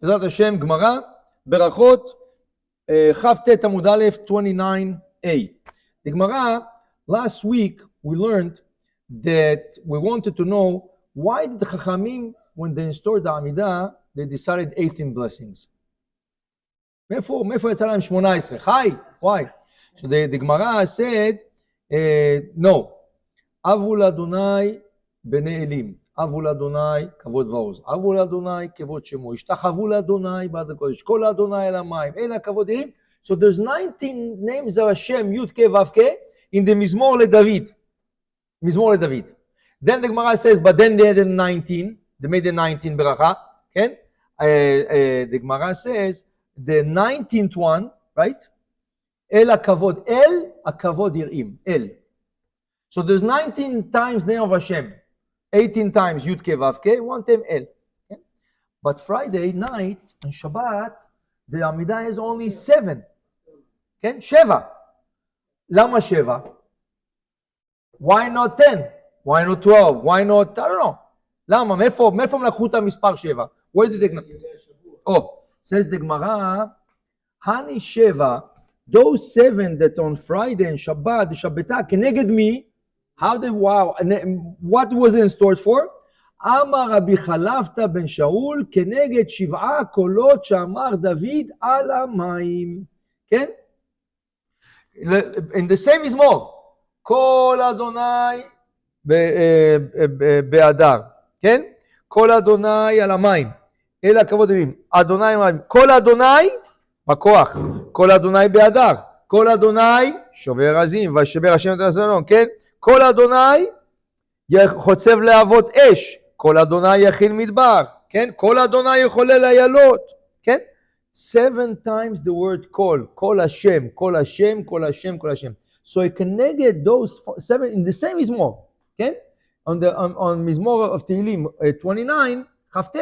בעזרת השם, גמרא, ברכות, כ"ט עמוד א', 29a. The Gemara, last week we learned that we wanted to know why did the Chachamim, when they installed the Amidah, they decided 18 blessings. מאיפה יצא להם 18? Why? So the Gemara said, no. אבו לאדוני בני אלים, אבו לאדוני כבוד ועוז, אבו לאדוני כבוד שמו, השתחוו לאדוני בעד הקודש, כל לאדוני אל המים, אלה הכבוד ירים. So there's 19 names of Hashem, Yud Ke Vav Ke, in the Mizmor LeDavid. Mizmor LeDavid. Then the Gemara says, but then they had 19, they made the 19 Berakhot, okay? The Gemara says, the 19th one, right? El HaKavod, El HaKavod Yirim, El. So there's 19 times name of Hashem, 18 times Yud Ke Vav Ke, one time El. Okay? But Friday night and Shabbat, the Amidah is only 7. Okay? Sheva. Lama Sheva? Why not 10? Why not 12? Why not, I don't know. Lama, מאיפה הם לקחו את המספר 7? Where did they take? Oh, says the Gemara, Hani Sheva, those 7 that on Friday and Shabbat, the Shabbata, keneged me, how did, wow, and what was it in store for? Amar Rabbi Chalafta ben Shaul, keneged 7 kolot שאמר דוד על המים. כן? In the same Mizmor, כל אדוני באדר, כן? כל אדוני על המים. אלה הכבוד ירים. אדוני על המים. כל אדוני בכוח. כל אדוני באדר. כל אדוני שובר עזים. וישבר השם את הסלון, כן? כל אדוני חוצב להבות אש. כל אדוני יכיל מדבר. כן? כל אדוני יחולל איילות. כן? 7 times the word call. כל השם, כל השם, כל השם, כל השם. So I connected those 7 in the same Mizmor. כן? On Mizmor of Tehillim 29, כ"ט,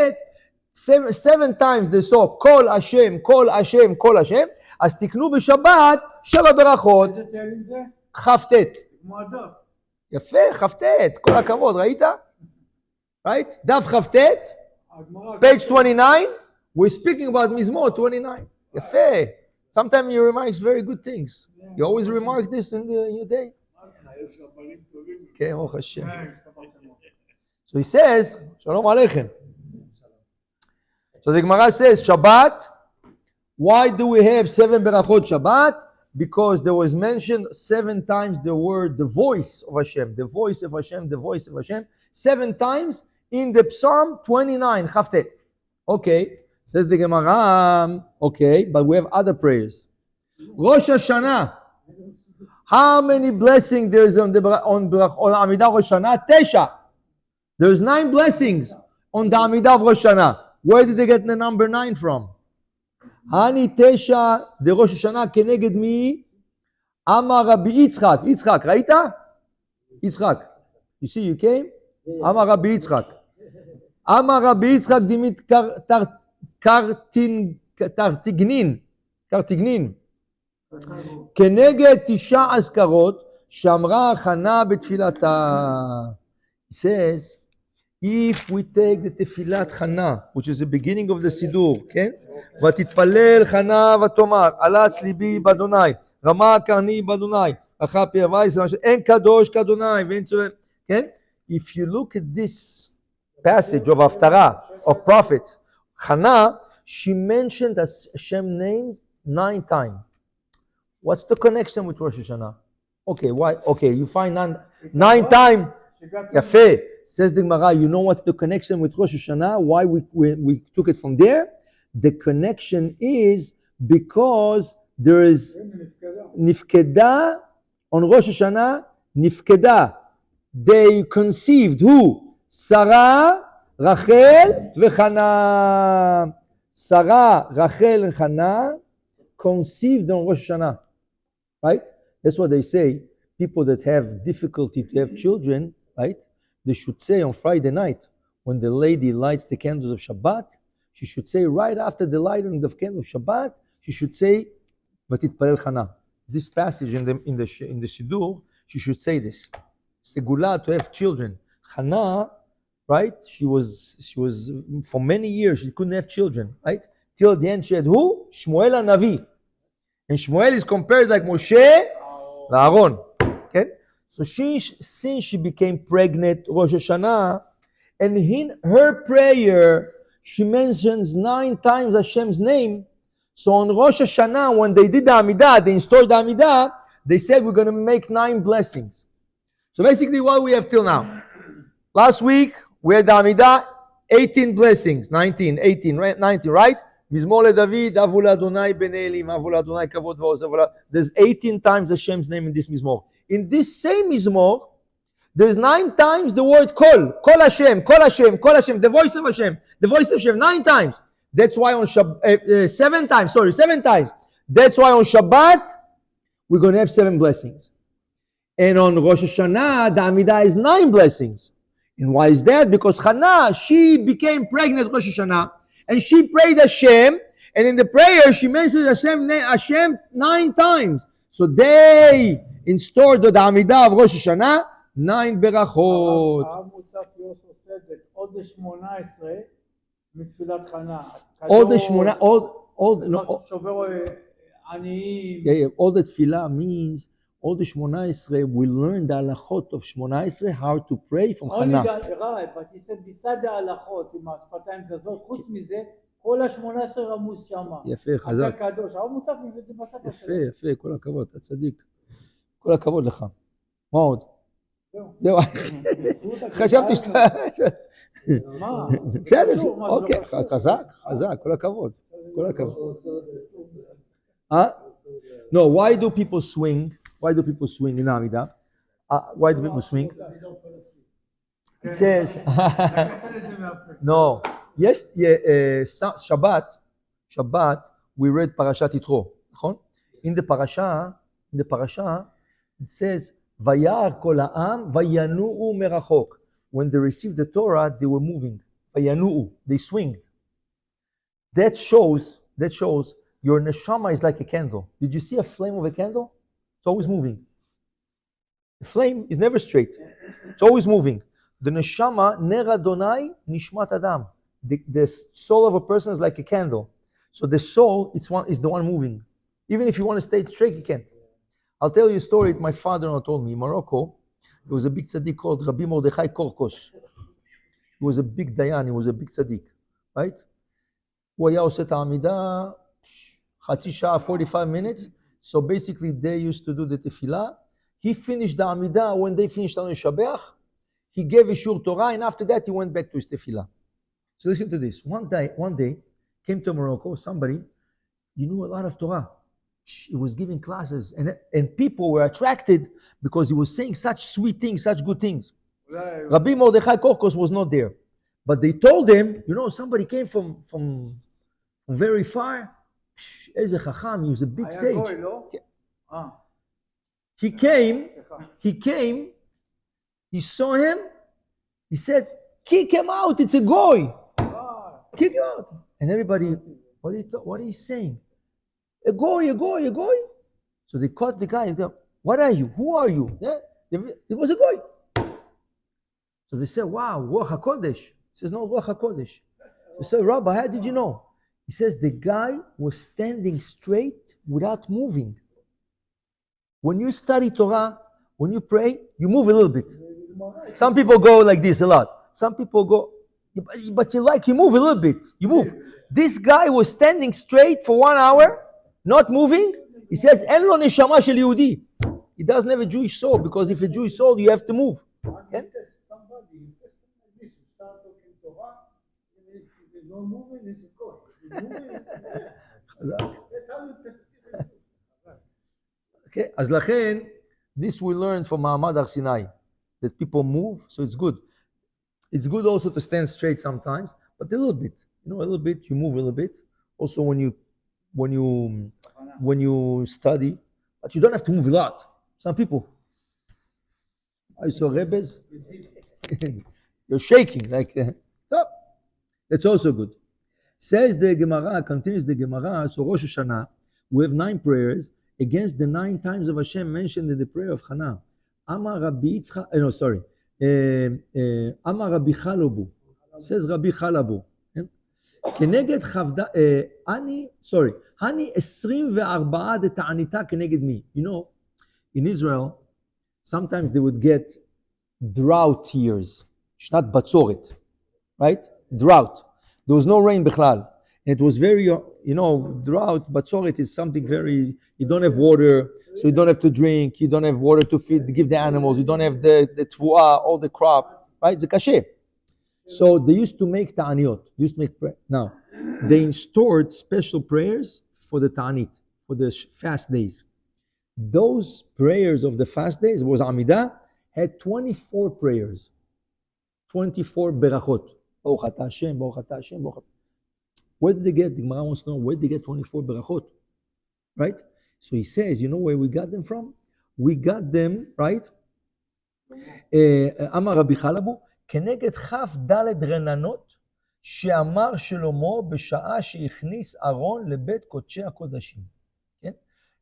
7 times they saw כל השם, כל השם, כל השם, אז תקנו בשבת 7 ברכות. איזה תהילים זה? כ"ט. כמו הדף. יפה, כ"ט, כל הכבוד, ראית? Right? דף כ"ט, page 29, we're speaking about Mizmor 29. יפה. Sometimes you remark very good things. You always remark this in your day. כן, ברוך השם. So he says, Shalom Aleichem. So the Gemara says, Shabbat, why do we have 7 Berachot Shabbat? Because there was mentioned 7 times the word, the voice of Hashem, the voice of Hashem, the voice of Hashem, 7 times in the Psalm 29, Chavtet. Okay, says the Gemara, okay, but we have other prayers. Rosh Hashanah, how many blessings there is on Amidah Rosh Hashanah? 9. There's 9 blessings on the Amidah of Rosh Hashanah. Where did they get the number 9 from? Hani 9, the Rosh Hashanah keneged mi, Amar Rabbi Yitzchak. Yitzchak, ראית? Yitzchak. You see, you came? Amar Rabbi Yitzchak. Amar Rabbi Yitzchak dimit kartignin. כנגד 9 אזכרות שאמרה חנה בתפילתה. He says, if we take the תפילת חנה, which is the beginning of the סידור, כן? ותתפלל חנה ותאמר, עלץ ליבי באדוני, רמה קרני באדוני, אחר פי הווי, אין קדוש כאדוני, ואין צורן, כן? If you look at this passage of Haftarah, of prophets, Hannah, she mentioned Hashem names 9 times. What's the connection with Rosh Hashanah? Okay, why? Okay, you find 9 times. Yafeh. Says the Gemara, you know what's the connection with Rosh Hashanah? Why we took it from there? The connection is because there is Nifkeda on Rosh Hashanah, Nifkeda. They conceived who? Sarah, Rachel, Vechana. Sarah, Rachel, and Chana conceived on Rosh Hashanah. Right? That's what they say. People that have difficulty to have children, right? They should say on Friday night, when the lady lights the candles of Shabbat, she should say right after the lighting of candles of Shabbat, she should say, "Vatitparel Chana." This passage in the Siddur, she should say this. Segula to have children. Chana right? She was for many years she couldn't have children, right? Till the end she had who? Shmuel Navi, and Shmuel is compared like Moshe and Aaron. Okay, so since she became pregnant Rosh Hashanah, and in her prayer she mentions 9 times Hashem's name. So on Rosh Hashanah, when they did the Amidah, they installed the Amidah, they said we're going to make 9 blessings. So basically what we have till now. Last week, we had the Amidah, 18 blessings, 19, 18, right? 19, right? Mizmor LeDavid, Avu Adonai Ben Elim, Avu Adonai Kavod V'Oz. There's 18 times Hashem's name in this Mizmor. In this same Mizmor, there's 9 times the word Kol. Kol Hashem, Kol Hashem, Kol Hashem, the voice of Hashem, the voice of Hashem, 9 times. That's why on 7 times, 7 times. That's why on Shabbat, we're going to have 7 blessings. And on Rosh Hashanah, the Amidah is 9 blessings. And why is that? Because Hannah, she became pregnant Rosh Hashanah, and she prayed Hashem, and in the prayer, she mentioned Hashem 9 times. So they installed the Amidah of Rosh Hashanah, 9 Berakhot. הרב מוצפי also said that עוד 18 מתפילת חנה. All the Shmona, all שובר עניים. Yeah, all the tefillah means all the 18, we learn the halachot of 18, how to pray from Chana. Right, but he said beside the halachot, עם השפתיים זזות, חוץ מזה, כל ה-18 רמוז שמה. יפה, חזק. זה הקדוש, הרב מוצפי מביא את זה בספר שלו. יפה, יפה, כל הכבוד, אתה צדיק. כל הכבוד לך. מה עוד? זהו. חשבתי שאתה... מה? בסדר, אוקיי, חזק, חזק, כל הכבוד. כל הכבוד. No, why do people swing? Why do people swing in Amidah? Why do people swing? It says, no. Yes, Shabbat, we read Parashat Yitro. In the parasha, it says, Vayar kol ha'am vayanu'u merachok. When they received the Torah, they were moving. Vayanu'u, they swinged. That shows your neshama is like a candle. Did you see a flame of a candle? It's always moving. The flame is never straight. It's always moving. The neshama, ner Adonai, nishmat adam. The soul of a person is like a candle. So the soul is the one moving. Even if you want to stay straight, you can't. I'll tell you a story that my father-in-law told me. In Morocco, there was a big tzaddik called Rabbi Mordechai Korkos. He was a big dayan. He was a big tzaddik. Right? הוא היה עושה את העמידה חצי שעה, 45 minutes. So basically they used to do the tefillah. He finished the עמידה. When they finished on Shabbat, he gave Ishur Torah, and after that he went back to his tefillah. So listen to this. One day came to Morocco, somebody, he knew a lot of Torah. He was giving classes, and people were attracted because he was saying such sweet things, such good things. Rabbi Mordechai Korkos was not there. But they told him, somebody came from very far. Eze Chacham, he was a big sage. He came, he saw him, he said, kick him out, it's a goy. Kick him out. And everybody, what are you saying? A goy. So they caught the guy, they go, what are you? Who are you? Yeah? It was a goy. So they said, wow, Ruach HaKodesh. He says, no, Ruach HaKodesh. They said, Rabbi, how did you know? He says, the guy was standing straight without moving. When you study Torah, when you pray, you move a little bit. Some people go like this a lot. Some people go, but you move a little bit. You move. This guy was standing straight for 1 hour, not moving. He says, En lo neshama shel Yehudi. He doesn't have a Jewish soul, because if a Jewish soul, you have to move. Okay? Okay, as לכן, this we learned from Ma'amad Har Sinai, that people move, so it's good. It's good also to stand straight sometimes, but a little bit, a little bit, you move a little bit. Also when you study, but you don't have to move a lot. Some people, I saw Rebbes, you're shaking, like, oh, that's also good. Says the Guemara, continues the Guemara, so Rosh Hashanah, we have 9 prayers against the 9 times of Hashem mentioned in the prayer of Hannah. Amar Rabbi Yitzchak, אמר רבי חלבו, says רבי חלבו, כנגד חבדה, הני 24 דתעניתה כנגד מי? You know, in Israel, sometimes they would get drought years, שנת בצורת, right? Drought. There was no rain בכלל. And it was very, you know, drought, בצורת is something very, you don't have water, so you don't have to drink, you don't have water to feed, give the animals, you don't have the תבואה, all the crop, right? זה קשה. So they used to make ta'aniyot. They used to make prayer. Now, they stored special prayers for the ta'anit, for the fast days. Those prayers of the fast days, was Amidah, had 24 prayers. 24 Berakhot. Baruch atah Hashem, Baruch atah Hashem, Baruch atah. Where did they get, the Guemara wants to know, where did they get 24 Berakhot? Right? So he says, you know where we got them from? We got them, right? Amar Rabbi Chalabu, כנגד כ"ד רננות שאמר שלמה בשעה שהכניס ארון לבית קודשי הקודשים. כן?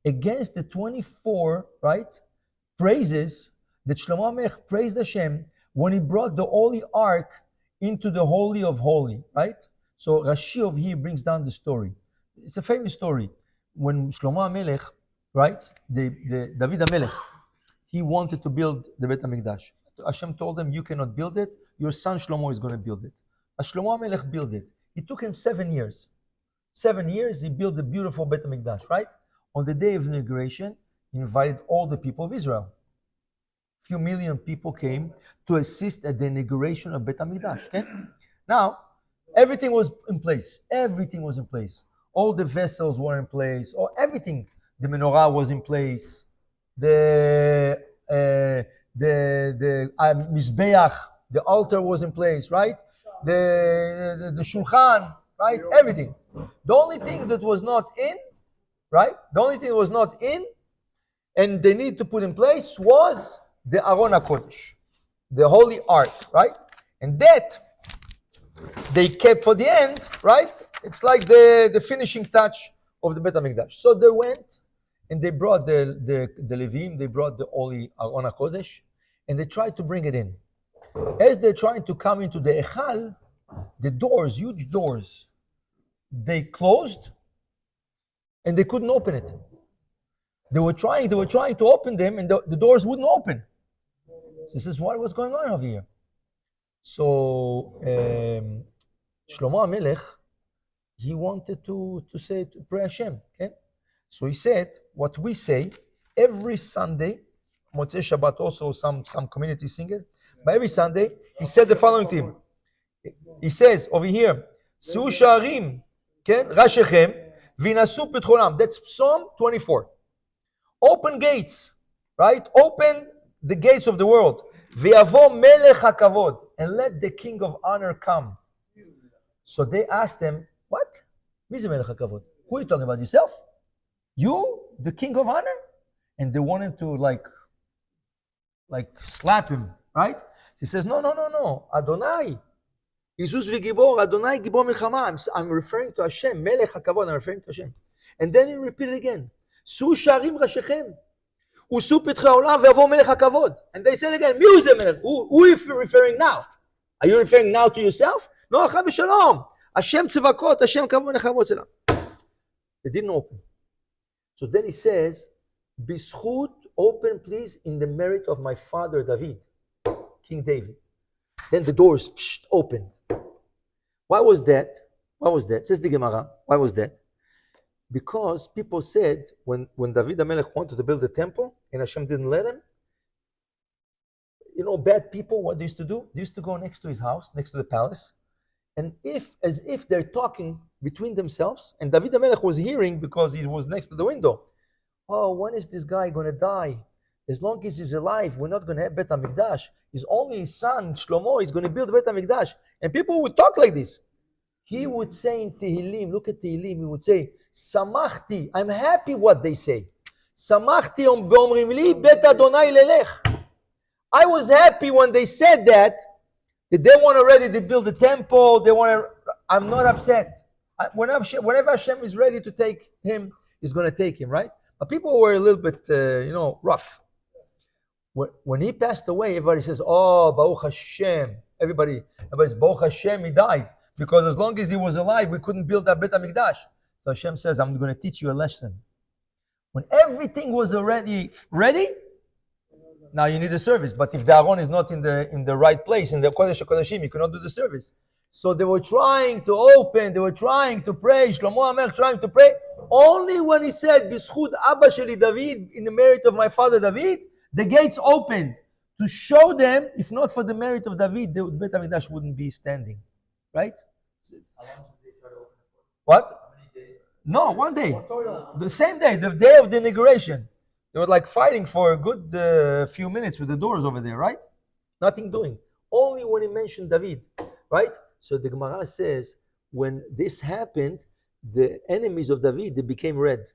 Against the 24, right, praises that Shlomo HaMelech praised Hashem when he brought the Holy Ark into the Holy of Holy, right? So Rashi over here brings down the story. It's a famous story. When Shlomo HaMelech, right, the David HaMelech, he wanted to build the Beit HaMikdash. Hashem told him, you cannot build it, your son Shlomo is going to build it. Shlomo HaMelech built it. It took him 7 years. 7 years, he built the beautiful Beit HaMikdash, right? On the day of inauguration, he invited all the people of Israel. Few million people came to assist at the inauguration of Beit HaMikdash. Okay? Now, everything was in place. Everything was in place. All the vessels were in place. Or everything. The menorah was in place. The Mizbeach, the altar was in place, right? The Shulchan, right? Everything. The only thing that was not in, right? The only thing that was not in, and they need to put in place was the Aron HaKodesh, the Holy Ark, right? And that they kept for the end, right? It's like the finishing touch of the Beit HaMikdash. So they went and they brought the Levim, they brought the Holy Aron HaKodesh, and they tried to bring it in. As they're trying to come into the Echal, the doors, huge doors, they closed and they couldn't open it. They were trying to open them and the doors wouldn't open. So this is what's going on over here. So Shlomo HaMelech, he wanted to pray Hashem. Okay? So he said, what we say every Sunday, Motzei Shabbat also some communities sing it, but every Sunday, he said the following to him. He says over here, Su Sha'arim, Rashechem, Vinasu Petcholam. That's Psalm 24. Open gates, right? Open the gates of the world. Ve'avo Melech HaKavod, and let the King of Honor come. So they asked him, what? Who's Melech HaKavod? Who are you talking about? Yourself? You, the King of Honor? And they wanted to like slap him, right? He says, no. Adonai. Jesus v'gibor, Adonai gibor milchama. I'm referring to Hashem. Melech HaKavod, I'm referring to Hashem. And then he repeated again. Su sha'arim rashechem. Usu petchei haolam ve'yavo melech HaKavod. And they said again, who are you referring now? Are you referring now to yourself? No, Chav v'shalom. Hashem tzevakot, Hashem kavod nechavot zelam. They didn't open. So then he says, B'zchut, open please in the merit of my father David, King David. Then the doors opened. Why was that? Says the Guemara. Why was that? Because people said when David HaMelech wanted to build the temple and Hashem didn't let him, you know, bad people, what they used to do? They used to go next to his house, next to the palace, and as if they're talking between themselves, and David HaMelech was hearing because he was next to the window. Oh, when is this guy going to die? As long as he's alive, we're not going to have Beit HaMikdash. His only son, Shlomo, is going to build Beit HaMikdash. And people would talk like this. He would say in Tehillim, look at Tehillim, he would say, Samachti, I'm happy what they say. Samachti be'omrim li, Bet Adonai lelech. I was happy when they said that they want already to build the temple, I'm not upset. Whenever Hashem is ready to take him, he's going to take him, right? But people were a little bit, rough. When he passed away, everybody says, "Oh, Baruch Hashem." Everybody's Baruch Hashem. He died because as long as he was alive, we couldn't build that Bet Hamikdash. So Hashem says, "I'm going to teach you a lesson. When everything was already ready, now you need a service. But if the Aron is not in the right place, in the Kodesh HaKodashim, you cannot do the service." So they were trying to open, they were trying to pray, Shlomo HaMelech trying to pray. Only when he said, "B'schut Abba Sheli David," in the merit of my father David, the gates opened to show them, if not for the merit of David, the Bet HaMikdash wouldn't be standing. Right? How long did they try to open it for? What? How many days? No, one day. The same day, the day of the inauguration. They were like fighting for a good few minutes with the doors over there, right? Nothing doing. Only when he mentioned David, right? So the Guemara says, when this happened, the enemies of David, they became red.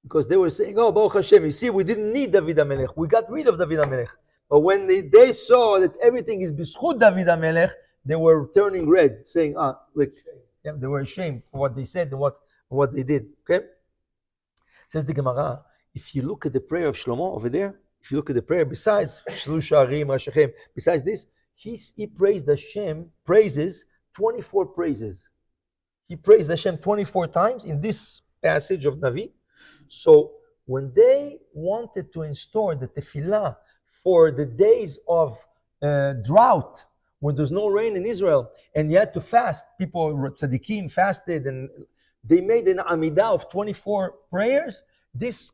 Because they were saying, "Oh, Baruch Hashem, you see, we didn't need David HaMelech. We got rid of David HaMelech." But when they saw that everything is b'schut David HaMelech, they were turning red, saying, look, yeah, they were ashamed for what they said and what they did. Okay? Says the Gemara, if you look at the prayer of Shlomo over there, if you look at the prayer besides Shlu Sha'arim Rashachem, besides this, he praised Hashem, praises 24 praises. He praised Hashem 24 times in this passage of Navi. So when they wanted to install the tefillah for the days of drought, when there's no rain in Israel, and you had to fast, people, tzaddikim, fasted, and they made an amidah of 24 prayers. This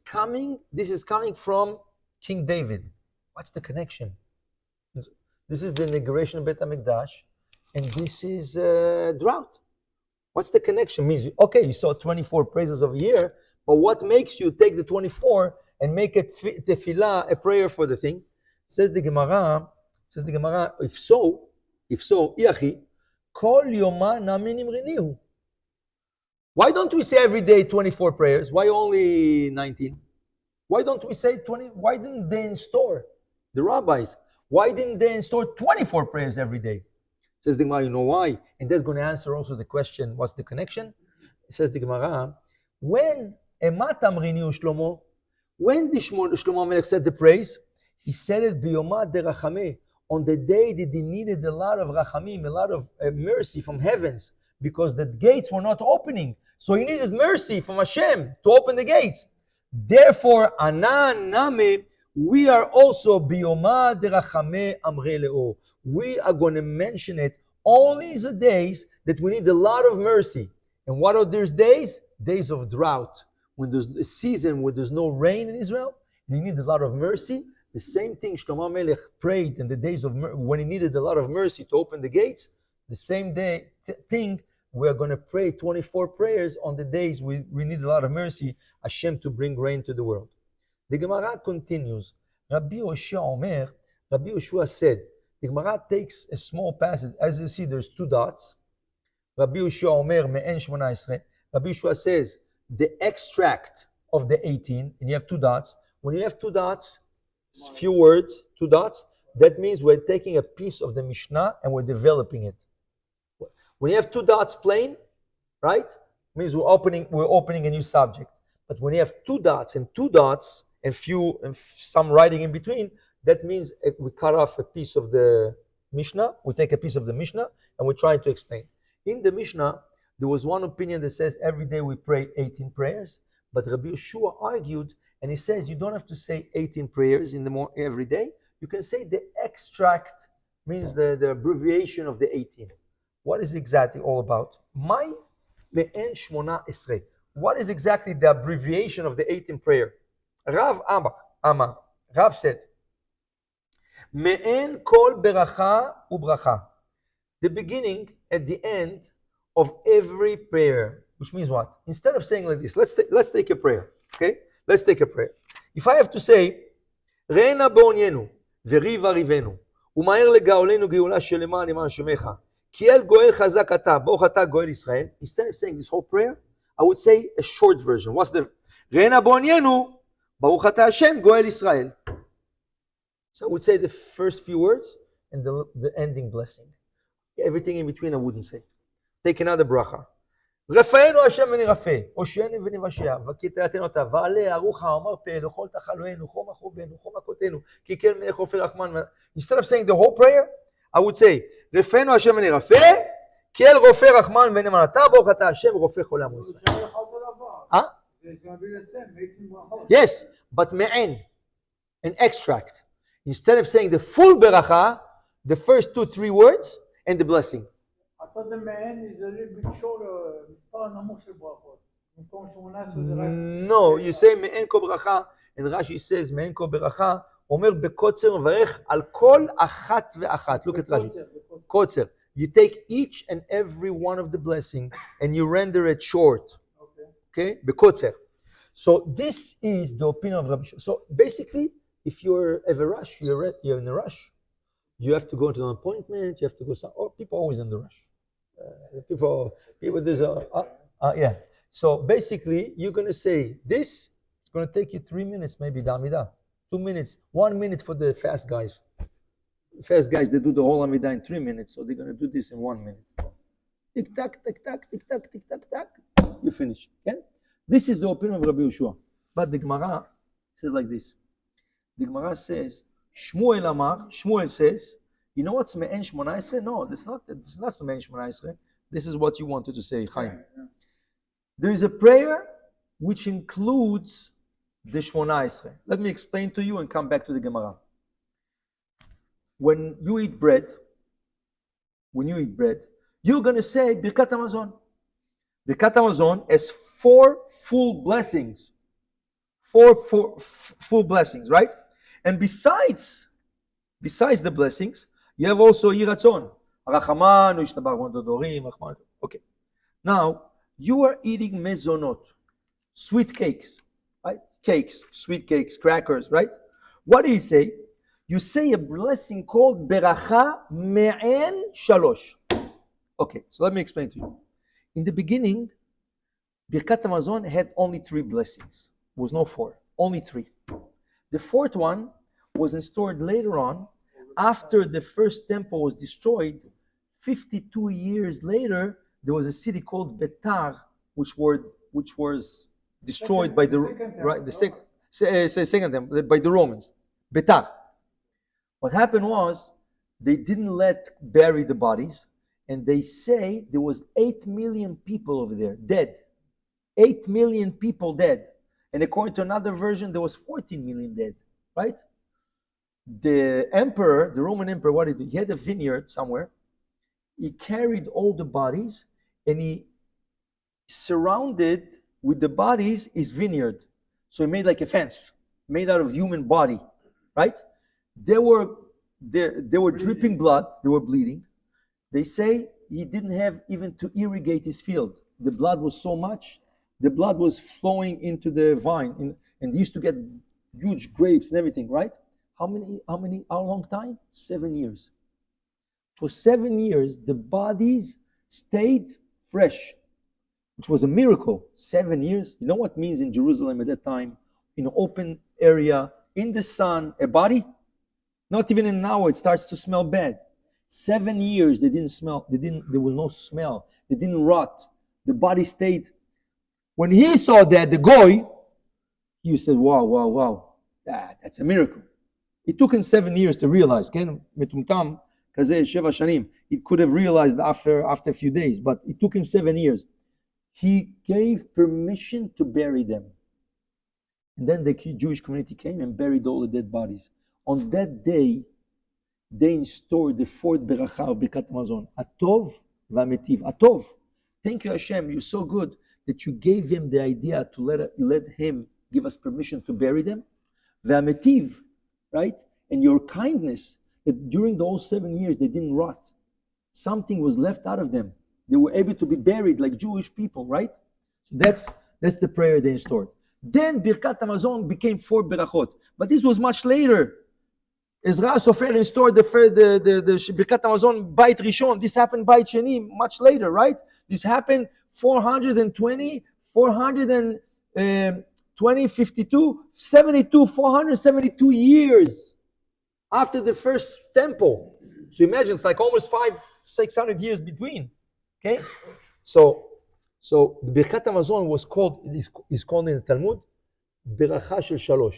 is coming from King David. What's the connection? This is the inauguration of Bet HaMikdash, and this is drought. What's the connection? Means, okay, you saw 24 praises of a year, but what makes you take the 24 and make it tefillah, a prayer for the thing? Says the Gemara, if so, Iachi, kol yoma nami nimrinihu. Why don't we say every day 24 prayers? Why only 19? Why don't we say 20? Why didn't they install the rabbis? Why didn't they install 24 prayers every day? Says the Gemara, you know why? And that's going to answer also the question, what's the connection? It says the Gemara, when Emat Amriniu Shlomo, when the Shlomo Melech said the praise, he said it biyomah derachameh, on the day that he needed a lot of rachamim, a lot of mercy from heavens, because the gates were not opening. So he needed mercy from Hashem to open the gates. Therefore, anan name, we are also biyomah derachameh amre leo. We are going to mention it only the days that we need a lot of mercy. And what are those days? Days of drought. When there's a season where there's no rain in Israel, and you need a lot of mercy. The same thing Shlomo Melech prayed in the days of when he needed a lot of mercy to open the gates. The same thing we're going to pray 24 prayers on the days we need a lot of mercy, Hashem to bring rain to the world. The Gemara continues. Rabbi Yoshua said, the Gemara takes a small passage. As you see, there's two dots. Rabbi Yoshua Omer me'en 18. Rabbi Yoshua says the extract of the 18, and you have two dots. When you have two dots, few words, two dots, that means we're taking a piece of the Mishnah and we're developing it. When you have two dots plain, right, means we're opening a new subject. But when you have two dots and some writing in between, that means we cut off a piece of the Mishnah, we take a piece of the Mishnah, and we're trying to explain. In the Mishnah, there was one opinion that says every day we pray 18 prayers, but Rabbi Yeshua argued, and he says you don't have to say 18 prayers every day. You can say the extract, means the abbreviation of the 18. What is exactly all about? Mai me'en 18. What is exactly the abbreviation of the 18 prayer? Rav Amar. Rav said, Me'en kol beracha ubracha. The beginning at the end of every prayer. Which means what? Instead of saying like this, let's take a prayer. Okay? Let's take a prayer. If I have to say, Reina ba'onyenu, v'riva rivenu, u'ma'er legaolenu geula shelema leman shemecha, ki el goel chazak ata, bo'ch ata goel Israel. Instead of saying this whole prayer, I would say a short version. What's the Reina ba'onyenu, baruch ata Hashem goel Israel. So I would say the first few words and the ending blessing. Everything in between I wouldn't say. Take another bracha. רפאנו השם ונרפא, הושענו ונבשע, וכתרתנו אותה, ועלה ארוחה אמר פה, לכל תחלואנו, חום אחובנו, חום מכותנו, כי כן מלך רופא רחמן. Instead of saying the whole prayer, I would say, רפאנו השם ונרפא, כאל רופא רחמן ונאמן אתה, ברוך אתה השם רופא חולי עמו ישראל. זה לך אותו דבר. זה מביא לסם, הייתי ברכות. Yes, but מעין, an extract. Instead of saying the full ברכה, the first 2-3 words, and the blessing. אתה יודע מעין, זה לקשור מספר נמוך של ברכות. במקום 18 זה רק... No, you say מעין כה ברכה, and Rashi says מעין כה ברכה, אומר בקוצר מברך על כל אחת ואחת. Look at Rashi. קוצר. You take each and every one of the blessing and you render it short. Okay? בקוצר. So this is the opinion of Rabbi Shua. So basically, if you're in a rush, you're in a rush. You have to go to an appointment, you have to go some, people are always in the rush. People there's yeah. So basically, you're going to say this, it's going to take you 3 minutes, maybe, Damida. 2 minutes, 1 minute for the fast guys. Fast guys, they do the whole Amidah in 3 minutes, so they're going to do this in 1 minute. Tick tack, tick tack, tick tack, tick tack, tack. You finish. Okay? This is the opinion of Rabbi Yehoshua. But the Guemara says like this. The Guemara says, Shmuel says, you know what's Me'en 18? No, it's not Me'en 18. This is what you wanted to say, Chaim. There is a prayer which includes the 18. Let me explain to you and come back to the Guemara. When you eat bread, you're going to say Birkat Hamazon. Birkat Hamazon has 4 full blessings. 4 full blessings, right? And besides the blessings, you have also Yiratzon. Okay. Now, you are eating mezonot, sweet cakes, right? Cakes, sweet cakes, crackers, right? What do you say? You say a blessing called Berakhot Me'en Shalosh. Okay, so let me explain to you. In the beginning, Birkat Hamazon had only 3 blessings. There was no 4, only 3. The 4th one was installed later on, after the first temple was destroyed. 52 years later, there was a city called Betar, which was destroyed by the second temple by the Romans. Betar. What happened was they didn't let bury the bodies, and they say there was 8 million people over there dead. 8 million people dead. And according to another version, there was 14 million dead, right? The emperor, the Roman emperor, what did he do? He had a vineyard somewhere. He carried all the bodies and he surrounded with the bodies his vineyard. So he made like a fence made out of human body, right? They were dripping blood. They were bleeding. They say he didn't have even to irrigate his field. The blood was so much. The blood was flowing into the vine, and he used to get huge grapes and everything, right? How long time? 7 years. For 7 years, the bodies stayed fresh, which was a miracle. 7 years. You know what it means in Jerusalem at that time? In an open area, in the sun, a body? Not even an hour, it starts to smell bad. 7 years, they didn't smell. There was no smell. They didn't rot. The body stayed. When he saw that, the goy, he said, wow, that's a miracle. It took him 7 years to realize. It could have realized after a few days, but it took him 7 years. He gave permission to bury them. And then the Jewish community came and buried all the dead bodies. On that day, they installed the 4th Beracha of Birkat Hamazon. Atov v'ametiv. Atov. Thank you, Hashem. You're so good that you gave him the idea to let him give us permission to bury them. V'ametiv, right? And your kindness, that during those 7 years they didn't rot. Something was left out of them. They were able to be buried like Jewish people, right? So that's the prayer they installed. Then Birkat Hamazon became 4 Berakhot. But this was much later. Ezra Sofer installed the Birkat Hamazon Bait Rishon. This happened Bait Sheni much later, right? This happened 420, 52, 72, 472 years after the first temple. So imagine, it's like almost 500-600 years between. Okay? So So the Birkat Hamazon is called in the Talmud Beracha shel Shalosh.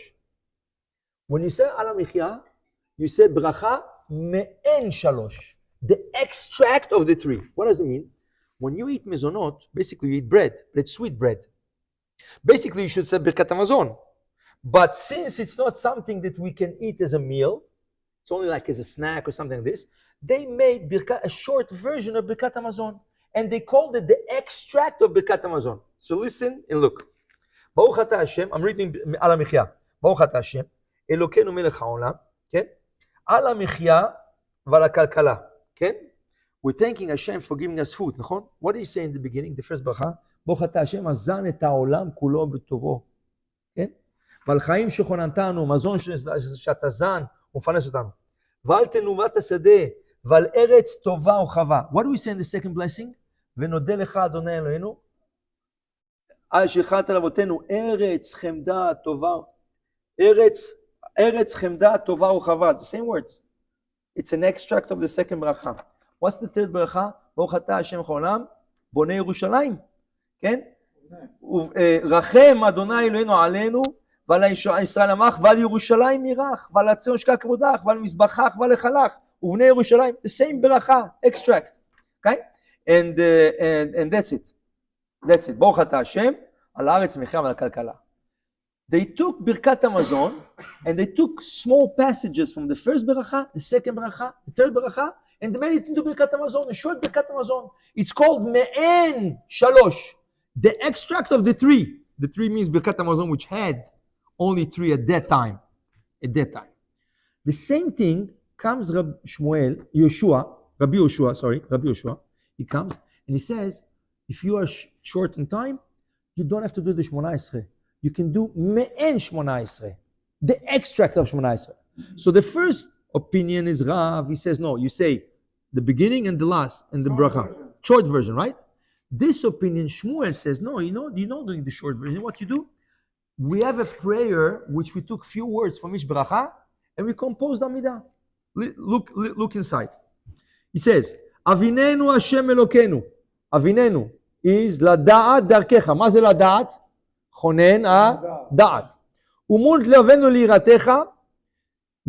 When you say Al HaMichya, you say Bracha me'en Shalosh, the extract of the tree. What does it mean? When you eat mezonot, basically you eat bread, but it's sweet bread. Basically, you should say Birkat Hamazon. But since it's not something that we can eat as a meal, it's only like as a snack or something like this, they made a short version of Birkat Hamazon. And they called it the extract of Birkat Hamazon. So listen and look. Baruch Ata Hashem, I'm reading Al HaMichya. Baruch Ata Hashem, Elokeinu melech haolam, okay? Al HaMichya ועל הכלכלה, כן? We're thanking Hashem for giving us food, נכון? What did he say in the beginning, the first ברכה? ברוך אתה השם אזן את העולם כולו בטובו, כן? ועל חיים שכוננתנו, מזון שאתה זן ומפרנס אותנו. ועל תנובת השדה, ועל ארץ טובה וחווה. What do we say in the second blessing? ונודה לך אדוני אלוהינו, על שהכרת לאבותינו ארץ חמדה טובה, ארץ חמדה טובה וחווה. The same words. It's an extract of the second ברכה. What's the third ברכה? ברוך אתה השם לעולם, בונה ירושלים. כן? רחם אדוני אלוהינו עלינו, ועל ישראל עמך, ועל ירושלים ירח, ועל הציון ישכח כבודך, ועל מזבחך ועל היכלך, ובני ירושלים. The same ברכה, extract. Okay? And that's it. That's it. ברוך אתה השם, על הארץ מחיה ועל הכלכלה. They took Birkat Hamazon and they took small passages from the first Beracha, the second Beracha, the third Beracha, and they made it into Birkat Hamazon, a short Birkat Hamazon. It's called Me'en Shalosh, the extract of the tree. The tree means Birkat Hamazon, which had only three at that time. At that time. The same thing comes Rabbi Yoshua, he comes and he says, if you are short in time, you don't have to do the Shmona Esrei. You can do Me'en Shmona Esrei, the extract of Shmona Esrei. So the first opinion is Rav. He says, no, you say the beginning and the last and the bracha. Short version, right? This opinion, Shmuel says, no, you know doing the short version. What you do? We have a prayer which we took few words from each bracha and we composed Amidah. Look inside. He says, Avinenu Hashem Elokeinu. Avinenu is לדעת דרכך. מה זה לדעת? חונן הדעת. ומות לבנו ליראתך.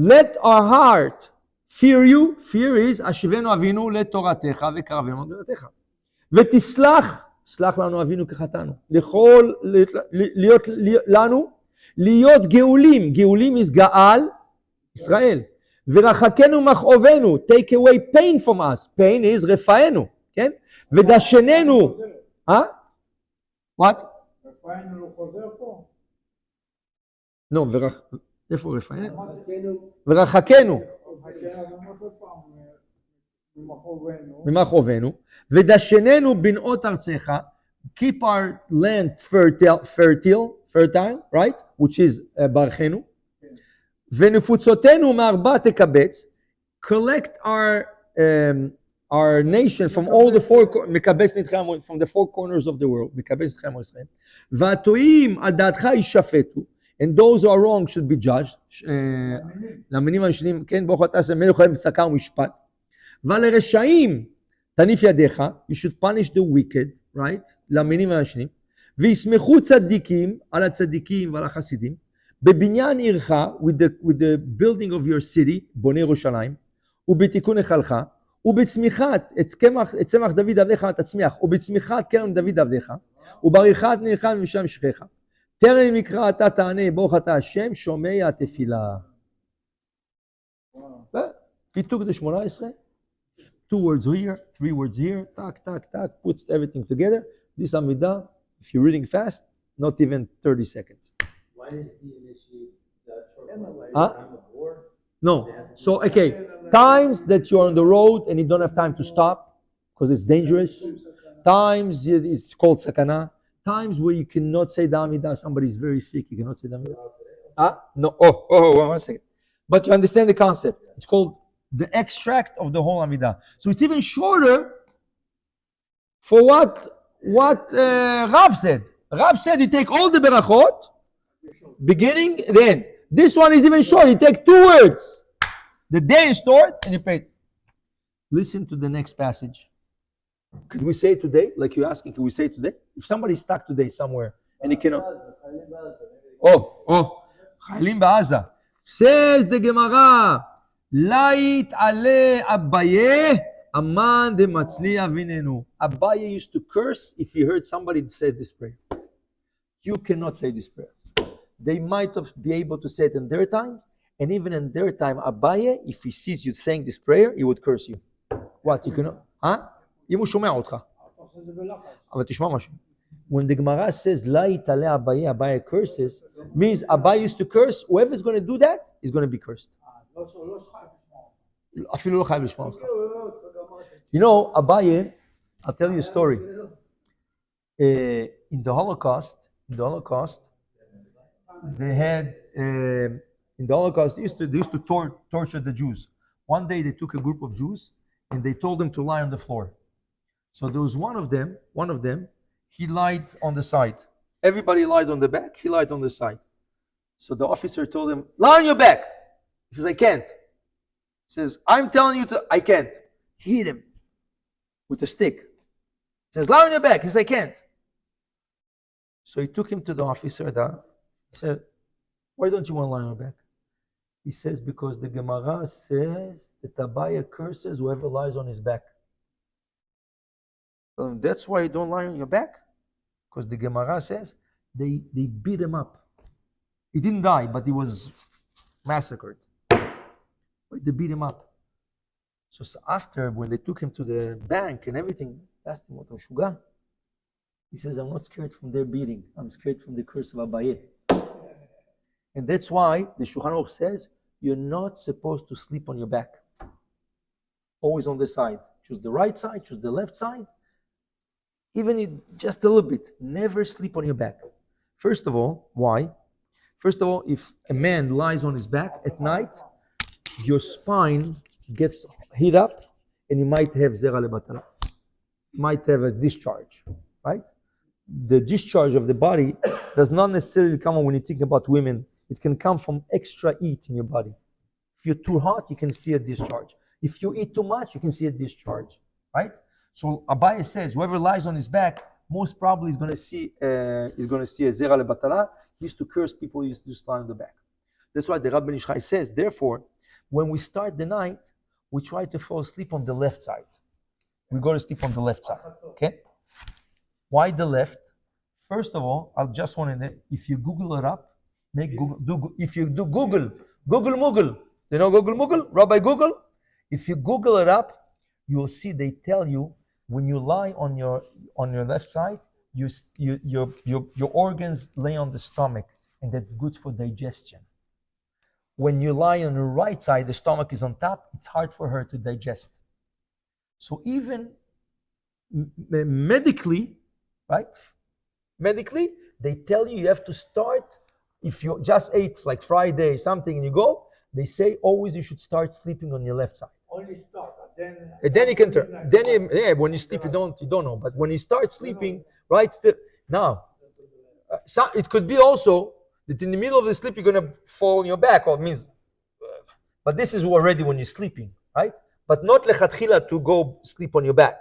Let our heart fear you. Fear is אשיבנו אבינו לתורתך וקרבנו לתורתך. ותסלח, סלח לנו אבינו כחטאנו. להיות גאולים. גאולים is גאל, ישראל. ורחקנו מכאובנו. Take away pain from us. Pain is רפאנו. כן? ודשננו. What? רפאנו לא חוזר פה? לא, איפה רפאנו? ורחקנו. ממכאובנו. ודשננו בנאות ארצך. Keep our land fertile, right? Which is ברכנו. ונפוצותינו מארבע תקבץ. Collect our nation from all the from the four corners of the world. והטועים על דעתך יישפטו. And those who are wrong should be judged. למינים הנשנים, כן, ברוך אתה השם מלך חיים וצדקה ומשפט. ולרשעים תניף ידיך. You should punish the wicked, right? למינים הנשנים. וישמחו צדיקים על הצדיקים ועל החסידים. בבניין עירך, with the building of your city, בונה ירושלים, ובתיקון היכלך, ובצמיחת צמח דוד עבדיך תצמיח, ובצמיחת כרם דוד עבדיך, ובריחת נערך ומשם שכיך. טרם מקרא אתה תענה, ברוך אתה השם שומע התפילה. He took the 18, 2 words here, 3 words here, tak, puts everything together. This Amidah, if you're reading fast, not even 30 seconds. Why did he initiate that short time of war? No. So, okay, times that you're on the road and you don't have time to stop because it's dangerous. Times it's called sakana. Times where you cannot say the Amidah, somebody's very sick, you cannot say the Amidah. No. Oh, 1 second. But you understand the concept. It's called the extract of the whole Amidah. So it's even shorter for what Rav said. Rav said you take all the Berakhot, beginning, the end. This one is even short. You take 2 words. The day is stored and you pay. Listen to the next passage. Could we say it today? Like you're asking, can we say it today? If somebody's stuck today somewhere and he cannot. Oh, חיילים בעזה. Says the Gemara, Lait ale Abaye, Aman de Matzliya vinenu. Abaye used to curse if he heard somebody say this prayer. You cannot say this prayer. They might have be able to say it in their time, and even in their time, Abaye, if he sees you saying this prayer, he would curse you. What? You cannot? אם הוא שומע אותך. אבל תשמע משהו. When the Gemara says, La itale Abaye, Abaye curses, means Abaye used to curse, whoever's going to do that is going to be cursed. אפילו לא חייב לשמוע אותך. You know, Abaye, I'll tell you a story. In the Holocaust, they had, in the Holocaust, they used to torture the Jews. One day they took a group of Jews and they told them to lie on the floor. So there was one of them, he lied on the side. Everybody lied on the back, he lied on the side. So the officer told him, lie on your back. He says, I can't. He says, I'm telling you to, I can't. He hit him with a stick. He says, lie on your back. He says, I can't. So he took him to the officer. He said, why don't you want to lie on your back? He says, because the Guemara says that Abaye curses whoever lies on his back. So that's why you don't lie on your back? Because the Guemara says they beat him up. He didn't die, but he was massacred. But they beat him up. So after, when they took him to the bank and everything, asked him, what Shuga? He says, I'm not scared from their beating. I'm scared from the curse of Abaye. And that's why the Shulchan Aruch says, you're not supposed to sleep on your back. Always on the side. Choose the right side, choose the left side. Even just a little bit. Never sleep on your back. First of all, why? First of all, if a man lies on his back at night, your spine gets heat up and you might have zera lebatala. You might have a discharge, right? The discharge of the body does not necessarily come when you think about women. It can come from extra heat in your body. If you're too hot, you can see a discharge. If you eat too much, you can see a discharge, right? So Abaye says, whoever lies on his back, most probably is going to see a zera lebatala. He used to curse people who used to lie on the back. That's why the Rabbi Ben Ish Chai says, therefore, when we start the night, we try to fall asleep on the left side. We go to sleep on the left side, okay? Why the left? First of all, I just want to know, if you Google it up, if you do Google Moogle, you know Google Moogle, Rabbi Google? If you Google it up, you will see they tell you when you lie on your left side, your organs lay on the stomach, and that's good for digestion. When you lie on the right side, the stomach is on top, it's hard for her to digest. So even medically, right? Medically, they tell you have to start, if you just ate like Friday, something, and you go, they say always you should start sleeping on your left side. Only start, and then you can turn. Then when you sleep, you don't know. But when you start sleeping, right? Now, so it could be also that in the middle of the sleep you're gonna fall on your back, or it means. But this is already when you're sleeping, right? But not lechatchila to go sleep on your back.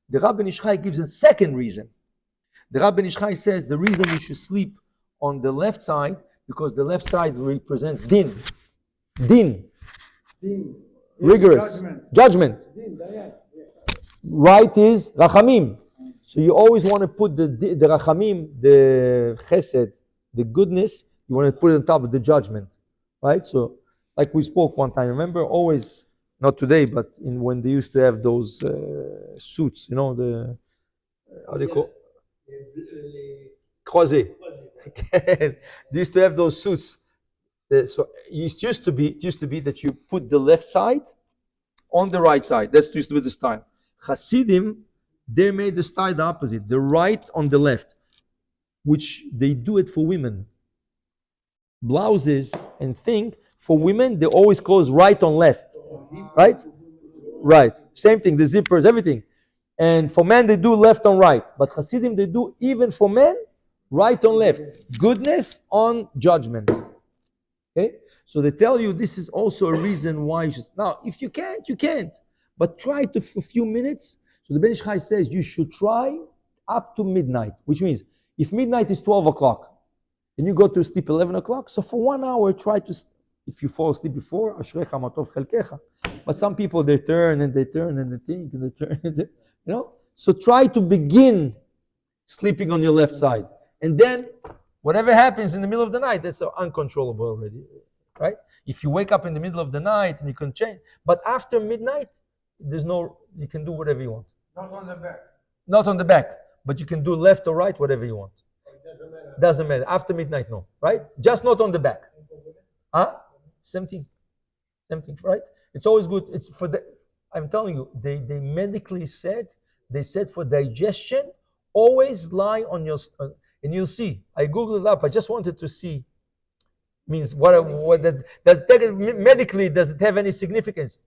The Rabbi Ben Ish Chai gives a second reason. The Rabbi Ben Ish Chai says the reason you should sleep on the left side because the left side represents din, rigorous, judgment. Right is rachamim. So you always want to put the rachamim, the chesed, the goodness, you want to put it on top of the judgment, right? So like we spoke one time, remember always, not today, but when they used to have those suits, you know, the, how do you call croisé. They used to have those suits. So it used to be that you put the left side on the right side. That's used to be the style. Hasidim, they made the style the opposite, the right on the left, which they do it for women. Blouses and thing, for women, they always close right on left. Right? Right. Same thing, the zippers, everything. And for men, they do left on right. But Hasidim, they do, even for men, right on left. Goodness on judgment. Okay? So they tell you this is also a reason why you should. Now, if you can't, you can't. But try to for a few minutes. So the Ben Ish Chai says you should try up to midnight, which means if midnight is 12 o'clock and you go to sleep 11 o'clock, so for 1 hour try to, if you fall asleep before, Ashrecha matov chelkecha. But some people, they turn and they turn and they think and they turn, and they, you know. So try to begin sleeping on your left side. And then whatever happens in the middle of the night, that's uncontrollable already, right? If you wake up in the middle of the night and you can change, but after midnight, you can do whatever you want. Not on the back. Not on the back, but you can do left or right, whatever you want. Doesn't matter. After midnight, no, right? Just not on the back. Same thing, right? It's always good. It's for the. I'm telling you, they medically said, they said for digestion, always lie on your, and you'll see. I googled it up. I just wanted to see. Means what medically does it have any significance?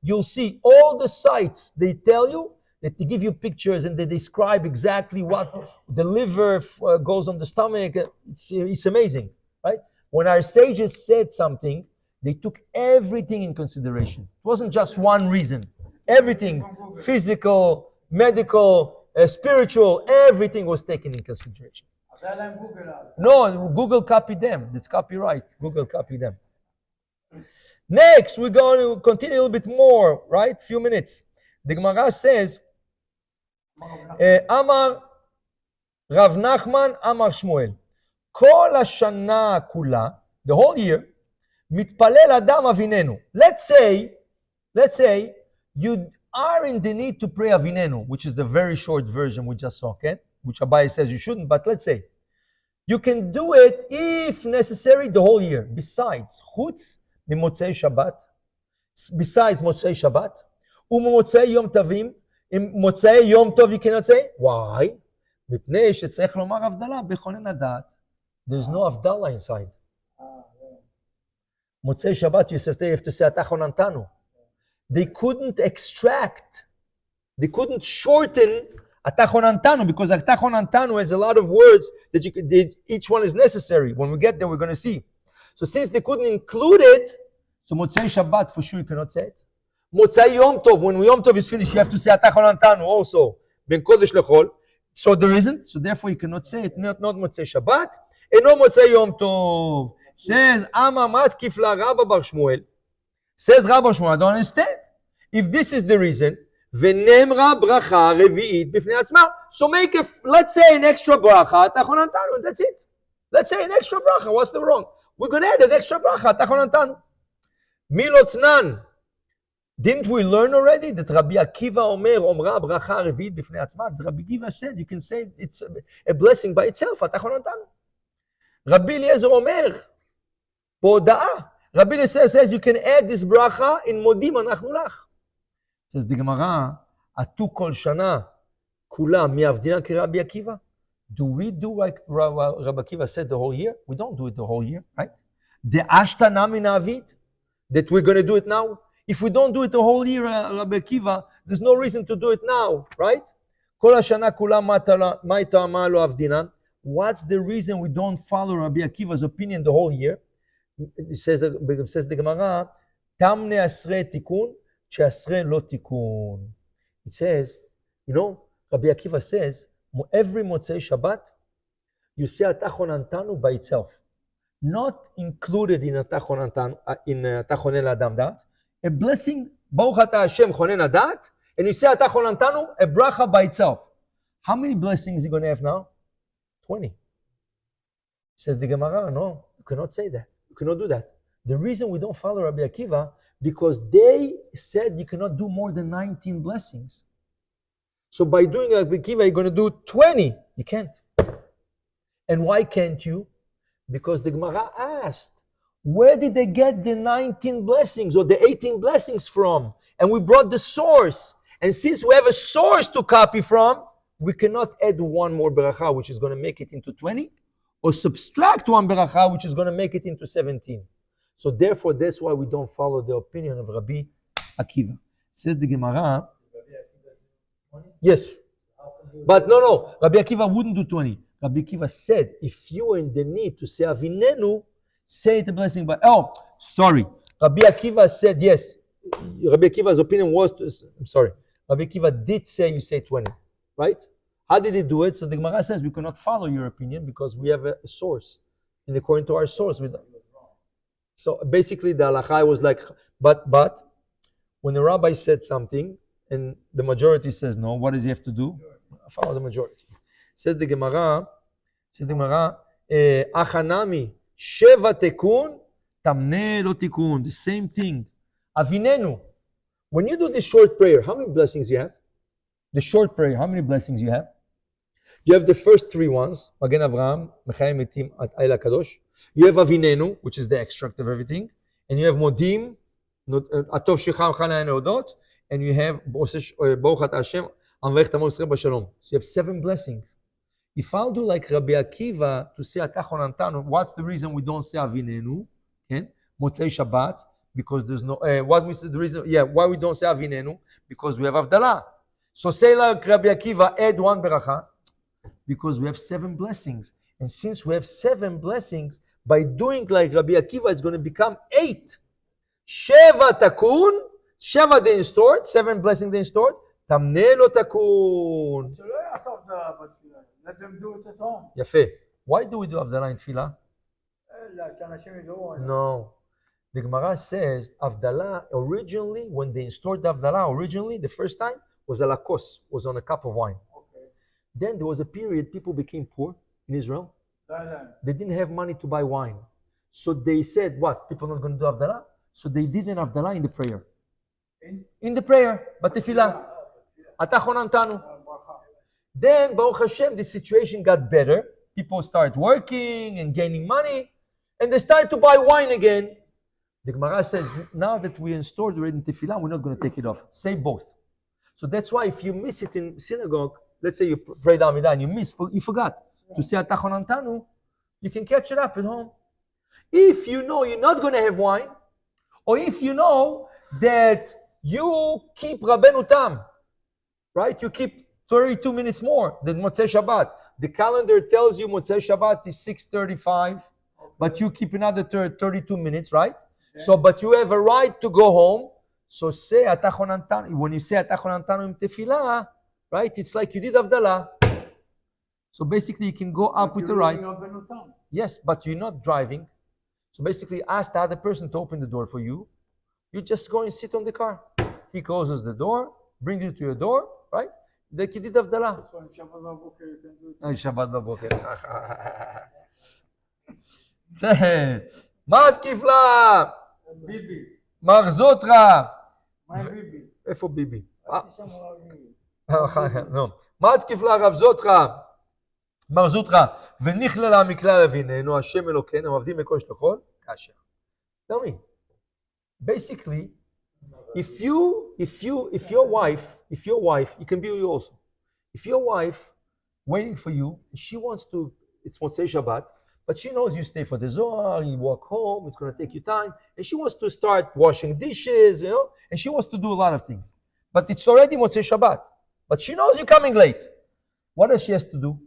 You'll see all the sites. They tell you that they give you pictures and they describe exactly what the liver goes on the stomach. It's amazing, right? When our sages said something, they took everything in consideration. It wasn't just one reason. Everything, physical, medical, spiritual, everything was taken in consideration. No, Google copied them. It's copyright. Google copied them. Next, we're going to continue a little bit more, right? Few minutes. The Guemara says, Amar Rav Nachman, Amar Shmuel. Kol hashana kula, the whole year, mitpalel adam avinenu. Let's say you are in the need to pray avinenu, which is the very short version we just saw, okay? Which Abai says you shouldn't, but let's say you can do it if necessary the whole year. Besides, chutz mimotzei Shabbat, besides motzei Shabbat, umotzei Yom Tovim, motzei Yom Tov you cannot say. Why? מפני שצריך לומר הבדלה בכונן הדעת. There's no avdala inside. Motzei Shabbat, you have to say atachon antanu. They couldn't shorten atachon antanu because atachon antanu has a lot of words that each one is necessary. When we get there, we're going to see. So since they couldn't include it, so Motzei Shabbat for sure you cannot say it. Motzei Yom Tov, when Yom Tov is finished, you have to say atachon antanu also. Ben kodesh lechol. So there isn't. So therefore you cannot say it. Not Motzei Shabbat. And no Motzei Yom Tov. Says Ama Matkif la Rabba Bar Shmuel. Says Rabba Shmuel, I don't understand. If this is the reason, V'nemra bracha revi'it b'fnei atzma. So make let's say an extra bracha, tachon antanu, that's it. Let's say an extra bracha, what's the wrong? We're going to add an extra bracha, tachon antanu. Milotnan. Didn't we learn already that Rabbi Akiva Omer, Omra bracha revi'it b'fnei atzma? Rabbi Akiva said you can say it's a blessing by itself, tachon antanu. Rabbi Eliezer Omer, Bo'oda'ah. Rabbi Eliezer says you can add this bracha in Modim Anachnu Lach. Says the Gemara, Atu kol shana kula mi'avdina ki Rabbi Akiva. Do we do like Rabbi Akiva said the whole year? We don't do it the whole year, right? The ashta nami na'avid, that we're going to do it now. If we don't do it the whole year, Rabbi Akiva, there's no reason to do it now, right? Kol hashana kula ma'ita amalo avdinan. What's the reason we don't follow Rabbi Akiva's opinion the whole year? It says the Gemara, Tam ne'asre tikun, she'asre lo tikun. It says, Rabbi Akiva says, every Motzei Shabbat, you say atachon antanu by itself. Not included in atachon antanu, in atachon el adam dat. A blessing, Baruch ata Hashem chonen adat, and you say atachon antanu, a bracha by itself. How many blessings are you going to have now? 20. Says the Guemara, no, you cannot say that. You cannot do that. The reason we don't follow Rabbi Akiva, because they said you cannot do more than 19 blessings. So by doing Rabbi Akiva, you're going to do 20. You can't. And why can't you? Because the Guemara asked, where did they get the 19 blessings or the 18 blessings from? And we brought the source. And since we have a source to copy from, we cannot add one more beracha, which is going to make it into 20, or subtract one beracha, which is going to make it into 17. So therefore, that's why we don't follow the opinion of Rabbi Akiva. Says the Gemara. Yes. But no. Rabbi Akiva wouldn't do 20. Rabbi Akiva said, if you are in the need to say Avinenu, say it a blessing. But sorry. Rabbi Akiva said, yes. Rabbi Akiva's opinion was, Rabbi Akiva did say you say 20, right? How did he do it? So the Gemara says we cannot follow your opinion because we have a source. And according to our source, we don't. So basically the halakha was like, but when the rabbi said something and the majority says no, what does he have to do? Follow the majority. Says the Gemara, Achanami, Sheva Tekun, Tamne Lo Tikun, the same thing. Avinenu. When you do this short prayer, how many blessings you have? The short prayer, how many blessings you have? You have the first three ones, Magen Avraham, Mechayim Etim, Ayla Kadosh. You have Avinenu, which is the extract of everything. And you have Modim, Atov Shecham Chana Neodot. And you have Baruch Ata Hashem, Amvech Tamor Yisrael B'Shalom. So you have 7 blessings. If I'll do like Rabbi Akiva to say Atachon Antanu, what's the reason we don't say Avinenu? Okay? Motzei Shabbat, because there's no, what we say the reason, why we don't say Avinenu? Because we have Avdalah. So say like Rabbi Akiva, add 1 beracha, because we have 7 blessings. And since we have 7 blessings, by doing like Rabbi Akiva, it's going to become 8. Sheva takun, Sheva they installed, 7 blessings they installed, Tamne lo takun. שלא יעשו הבדלה בתפילה. Let them do it at home. יפה. Why do we do Avdalah in tefillah? שאנשים ידעו. No. The Guemara says Avdalah originally, when they installed the Avdalah, originally, the first time, was a lakos, was on a cup of wine. Okay. Then there was a period people became poor in Israel. They didn't have money to buy wine. So they said, what? People are not going to do Avdalah? So they did an Avdalah in the prayer. In the prayer, but tefillah. Atachon Antanu. Then, Baruch Hashem, the situation got better. People started working and gaining money, and they started to buy wine again. The Gemara says, now that we installed already in tefillah, we're not going to take it off. Say both. So that's why if you miss it in synagogue, let's say you prayed Amidah and you forgot to say Atachon Antanu, you can catch it up at home. If you know you're not going to have wine, or if you know that you keep Rabbeinu Tam, right? You keep 32 minutes more than Motzei Shabbat. The calendar tells you Motzei Shabbat is 6:35, but you keep another 32 minutes, right? Okay. So, but you have a right to go home. So say Atachon Antanu. When you say Atachon Antanu in Tefillah, right? It's like you did Avdalah. So basically, you can go up with the right. Yes, but you're not driving. So basically, ask the other person to open the door for you. You just go and sit on the car. He closes the door, brings you to your door, right? Like you did Avdalah. So in Shabbat Baboker you can do it. Shabbat Baboker. מה תקיפלה? ביבי. מר זוטרה. מה עם ביבי? איפה ביבי? הייתי שם הרב ביבי. מה תקיפלה רב זוטרה? מר זוטרה. ונכללה מכלל אביננו, השם אלוקינו, עבדים מקודש לחול, כאשר. Tell me. Basically, if your wife, it can be you also. If your wife waiting for you, she wants to, it's Motzei Shabbat, but she knows you stay for the Zohar, you walk home, it's going to take you time, and she wants to start washing dishes, and she wants to do a lot of things. But it's already Motzei Shabbat. But she knows you're coming late. What does she has to do?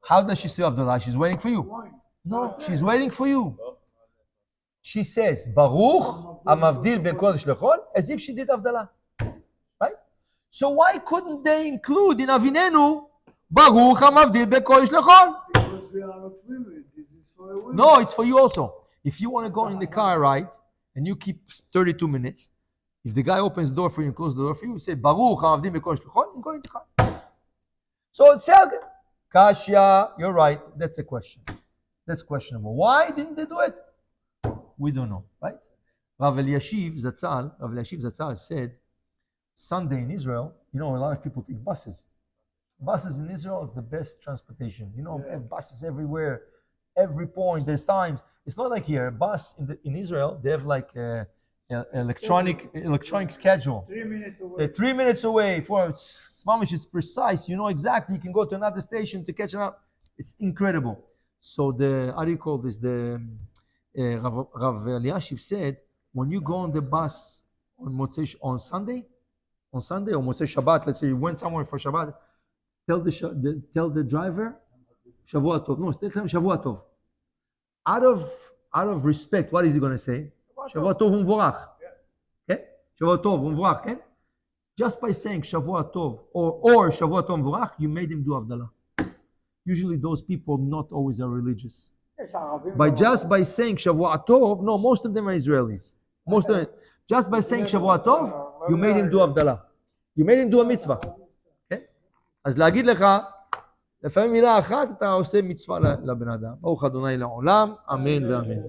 How does she say Avdalah? She's waiting for you. No, she's waiting for you. She says, Baruch Amavdil Ben Kodesh Lechol, as if she did Avdalah. Right? So why couldn't they include in Avinenu, Baruch Amavdil Ben Kodesh Lechol? Because we are not women. This is for a woman. No, it's for you also. If you want to go in the car, right, and you keep 32 minutes, if the guy opens the door for you and closes the door for you, you say, Baruch Amavdil Ben Kodesh Lechol, and go in the car. So it's Kashya, you're right. That's a question. That's questionable. Why didn't they do it? We don't know, right? Rav Eliashiv Zatzal said, Sunday in Israel, a lot of people take buses. Buses in Israel is the best transportation. They have buses everywhere, every point. There's times. It's not like here. A bus in Israel, they have like a electronic schedule. 3 minutes away. 3 minutes away. It's precise. You know exactly. You can go to another station to catch another. It's incredible. So how do you call this? Rav Eliashiv said, when you go on the bus on Sunday or Motzei Shabbat, let's say you went somewhere for Shabbat, tell the driver, Shavua Tov. No, tell him Shavua Tov. Out of respect, what is he going to say? Shavua Tov Umvorach. Okay? Shavua Tov Umvorach, okay? Just by saying Shavua Tov or Shavua Tov Mvorach, you made him do Havdalah. Usually those people not always are religious. יש ערבים By גם just by saying Shavua Tov, no, most of them are Israelis. Most of them, just by saying Shavua Tov, you made him do Havdalah. You made him do a mitzvah. Okay? אז להגיד לך, לפעמים מילה אחת אתה עושה מצווה לבן אדם. ברוך ה' לעולם, אמן ואמן.